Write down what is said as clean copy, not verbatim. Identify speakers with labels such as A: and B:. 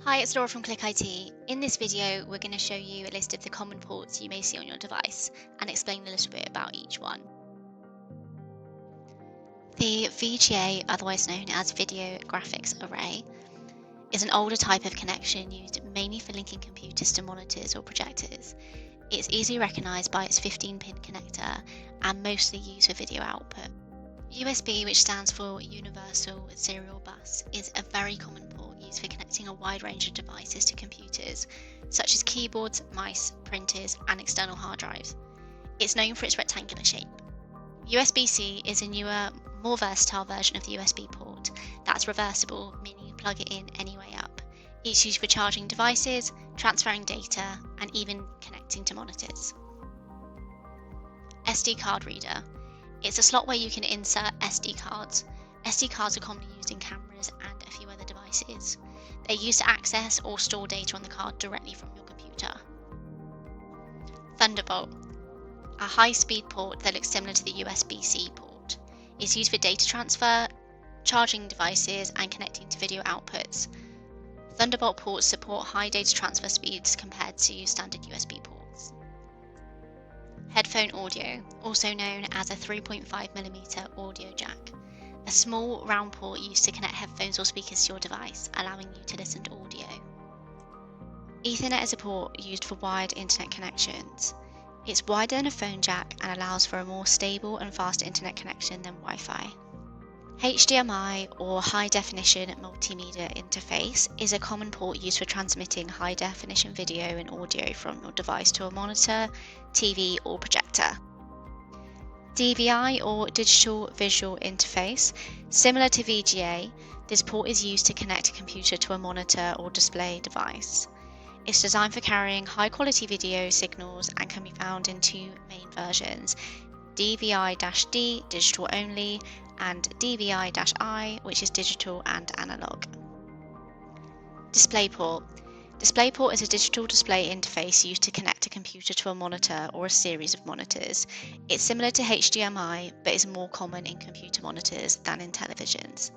A: Hi, it's Laura from Click IT. In this video, we're going to show you a list of the common ports you may see on your device and explain a little bit about each one. The VGA, otherwise known as Video Graphics Array, is an older type of connection used mainly for linking computers to monitors or projectors. It's easily recognised by its 15-pin connector and mostly used for video output. USB, which stands for Universal Serial Bus, is a very common port used for connecting a wide range of devices to computers, such as keyboards, mice, printers, and external hard drives. It's known for its rectangular shape. USB-C is a newer, more versatile version of the USB port that's reversible, meaning you plug it in any way up. It's used for charging devices, transferring data, and even connecting to monitors. SD card reader. It's a slot where you can insert SD cards. SD cards are commonly used in cameras and a few other devices. They're used to access or store data on the card directly from your computer. Thunderbolt, a high-speed port that looks similar to the USB-C port. It's used for data transfer, charging devices, and connecting to video outputs. Thunderbolt ports support high data transfer speeds compared to standard USB ports. Headphone audio, also known as a 3.5mm audio jack. A small round port used to connect headphones or speakers to your device, allowing you to listen to audio. Ethernet is a port used for wired internet connections. It's wider than a phone jack and allows for a more stable and fast internet connection than Wi-Fi. HDMI, or High Definition Multimedia Interface, is a common port used for transmitting high-definition video and audio from your device to a monitor, TV, or projector. DVI, or Digital Visual Interface. Similar to VGA, this port is used to connect a computer to a monitor or display device. It's designed for carrying high-quality video signals and can be found in two main versions: DVI-D, digital only, and DVI-I, which is digital and analog. DisplayPort. DisplayPort is a digital display interface used to connect a computer to a monitor or a series of monitors. It's similar to HDMI, but is more common in computer monitors than in televisions.